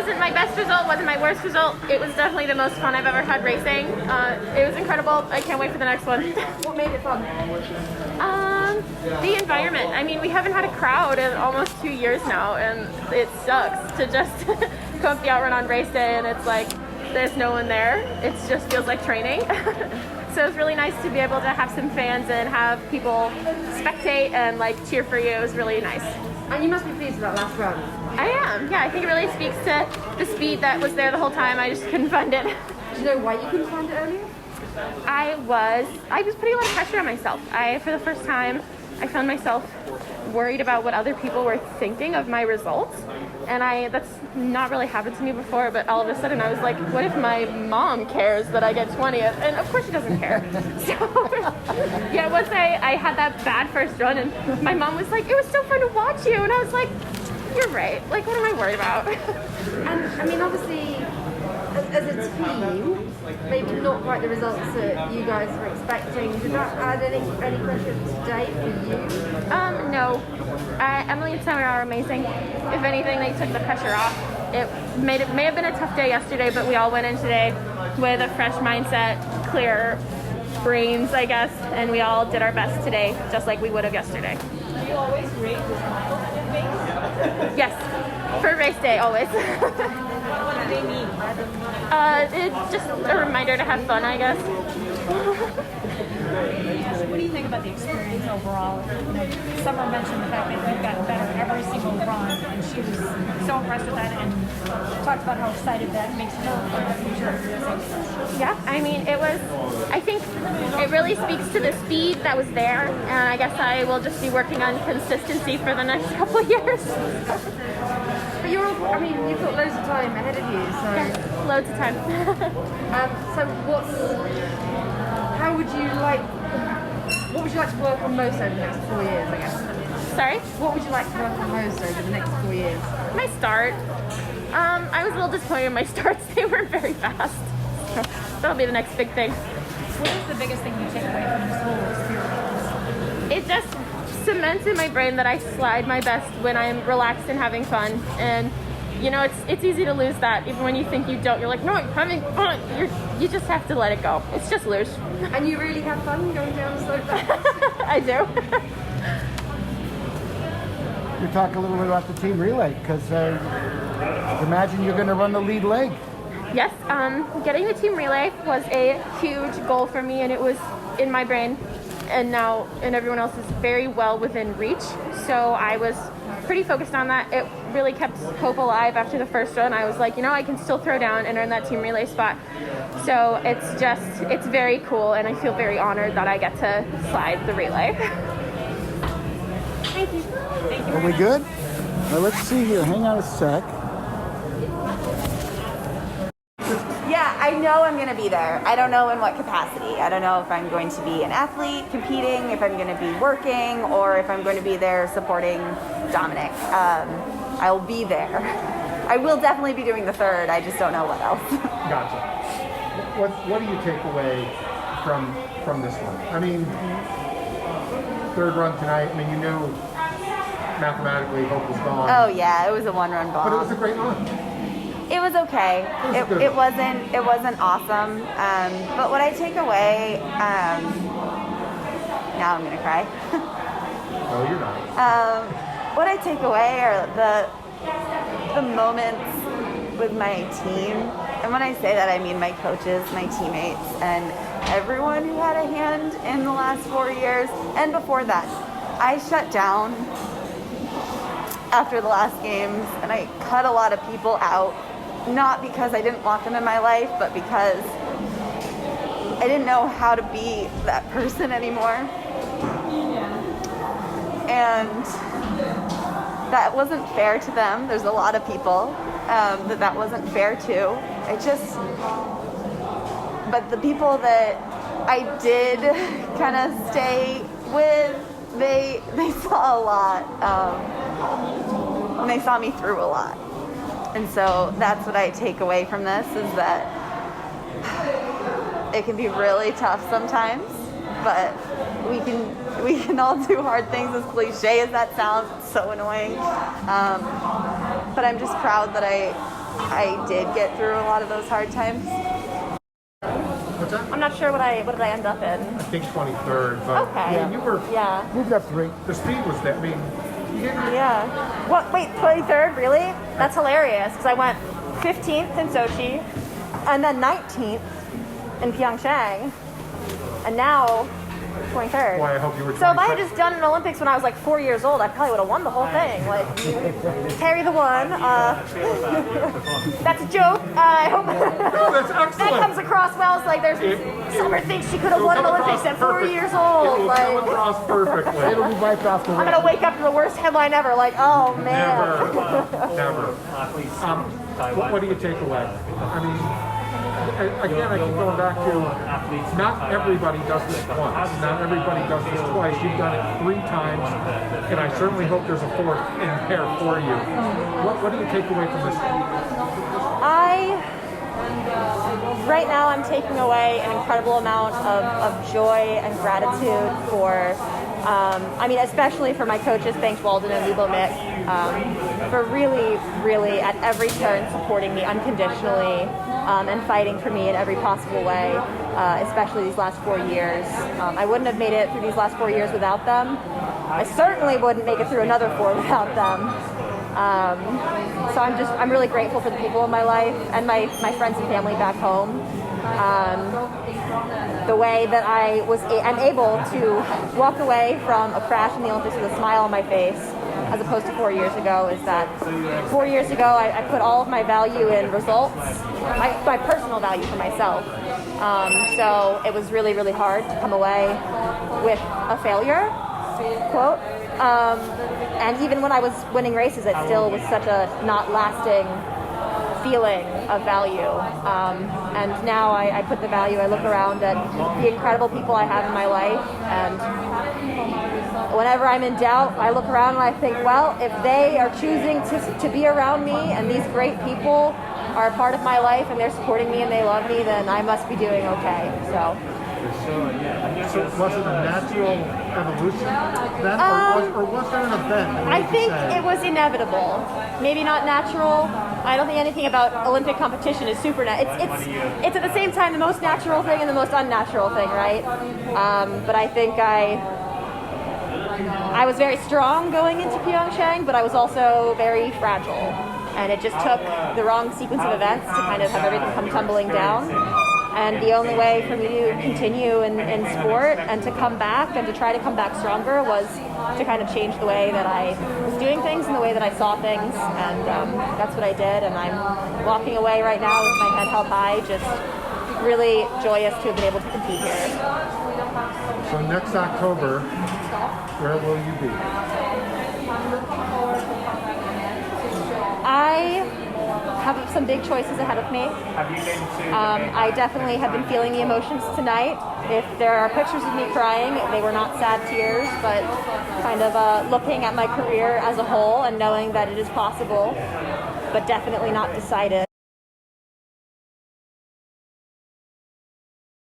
wasn't my best result, wasn't my worst result. It was definitely the most fun I've ever had racing. It was incredible. I can't wait for the next one. What made it fun? The environment. I mean, we haven't had a crowd in almost 2 years now, and it sucks to just go up the outrun on race day and it's like there's no one there. It just feels like training. So it's really nice to be able to have some fans and have people spectate and like cheer for you. It was really nice. And you must be pleased with that last run. I am. Yeah, I think it really speaks to the speed that was there the whole time. I just couldn't find it. Do you know why you couldn't find it earlier? I was putting a lot of pressure on myself. For the first time, I found myself worried about what other people were thinking of my results. And that's not really happened to me before, but all of a sudden I was like, what if my mom cares that I get 20th? And of course she doesn't care. So yeah, once I had that bad first run and my mom was like, it was so fun to watch you. And I was like, you're right. Like, what am I worried about? And I mean, obviously, as a team, maybe not quite the results that you guys were expecting. Did that add any pressure today for you? No. Emily and Summer are amazing. If anything, they took the pressure off. It may have been a tough day yesterday, but we all went in today with a fresh mindset, clear brains, I guess, and we all did our best today, just like we would have yesterday. Do you always race with smiles on your face? Yes, for race day, always. What do they mean? It's just a reminder to have fun, I guess. What do you think about the experience overall? You know, Summer mentioned the fact that you've gotten better every single run, and she was so impressed with that and talked about how excited that makes her for the future. Yeah, I mean, I think it really speaks to the speed that was there, and I guess I will just be working on consistency for the next couple of years. But you've got loads of time ahead of you, so... Yeah, loads of time. What would you like to work on most over the next 4 years, I guess? Sorry? What would you like to work on most over the next 4 years? My start. I was a little disappointed in my starts. They weren't very fast. That'll be the next big thing. What is the biggest thing you take away from this whole experience? It just cements in my brain that I slide my best when I'm relaxed and having fun. And, you know, it's easy to lose that. Even when you think you don't, you're like, no, I'm having fun. You just have to let it go. It's just loose. And you really have fun going down the slope? I do. You talk a little bit about the team relay, because imagine you're going to run the lead leg. Yes, getting the team relay was a huge goal for me, and it was in my brain, and everyone else is very well within reach. So I was pretty focused on that. It really kept hope alive after the first run. I was like, I can still throw down and earn that team relay spot. So it's very cool, and I feel very honored that I get to slide the relay. Thank you. Thank you. Are we good? Well, let's see here. Hang on a sec. Yeah, I know I'm going to be there. I don't know in what capacity. I don't know if I'm going to be an athlete competing, if I'm going to be working, or if I'm going to be there supporting Dominic. I'll be there. I will definitely be doing the third. I just don't know what else. Gotcha. What do you take away from this one? I mean, third run tonight. I mean, mathematically hope was gone. Oh yeah, it was a one-run bomb. But it was a great run. It was okay. It wasn't awesome. But what I take away, now I'm gonna cry. No, you're not. What I take away are the moments with my team, and when I say that, I mean my coaches, my teammates, and everyone who had a hand in the last 4 years and before that. I shut down after the last games, and I cut a lot of people out. Not because I didn't want them in my life, but because I didn't know how to be that person anymore. And that wasn't fair to them. There's a lot of people that wasn't fair to. But the people that I did kind of stay with, they saw a lot. And they saw me through a lot. And so that's what I take away from this, is that it can be really tough sometimes, but we can all do hard things, as cliche as that sounds. It's so annoying. But I'm just proud that I did get through a lot of those hard times. What's that? I'm not sure what did I end up in. I think 23rd, but Okay. yeah, you were. Yeah. Moved up 3. The speed was that. I mean, you didn't. Yeah. What? Wait, 23rd? Really? That's hilarious. Because I went 15th in Sochi, and then 19th in Pyeongchang, and now 23rd. Boy, I hope you were. So if I had 22nd. just done an Olympics when I was like 4 years old, I probably would have won the whole thing. Like, carry the one. That's a joke. I hope Oh, that's that excellent. comes across well. It's like Summer thinks she could have It'll won an come Olympics across at 4 perfect. years It old. will Like, come across perfectly. It'll be wiped off the I'm gonna wake up to the worst headline ever. Like, oh man. Never. What do you take away? I mean, again, I keep going back to not everybody does this once. Not everybody does this twice. You've done it 3 times, and I certainly hope there's a 4th in there for you. What do you take away from this? Right now I'm taking away an incredible amount of joy and gratitude for, especially for my coaches, Banks Walden and Lubo Mick, for really, really at every turn supporting me unconditionally and fighting for me in every possible way, especially these last 4 years. I wouldn't have made it through these last 4 years without them. I certainly wouldn't make it through another 4 without them. So I'm really grateful for the people in my life and my friends and family back home. The way that I'm able to walk away from a crash in the Olympics with a smile on my face, as opposed to 4 years ago, is that 4 years ago I put all of my value in results, my personal value for myself. So it was really, really hard to come away with a failure, quote. And even when I was winning races, it still was such a not lasting feeling of value. And now I put the value, I look around at the incredible people I have in my life, and whenever I'm in doubt, I look around and I think, well, if they are choosing to be around me and these great people are a part of my life and they're supporting me and they love me, then I must be doing okay. So Was it a natural evolution then, or was there an event? that I made you think say- it was inevitable. Maybe not natural. I don't think anything about Olympic competition is super it's at the same time the most natural thing and the most unnatural thing, right? But I think I was very strong going into Pyeongchang, but I was also very fragile. And it just took the wrong sequence of events to kind of have everything come tumbling down. And the only way for me to continue in sport and to come back and to try to come back stronger was to kind of change the way that I was doing things and the way that I saw things. And that's what I did. And I'm walking away right now with my head held high, just really joyous to have been able to compete here. So next October, where will you be? I have some big choices ahead of me. I definitely have been feeling the emotions tonight. If there are pictures of me crying, they were not sad tears, but kind of looking at my career as a whole and knowing that it is possible, but definitely not decided.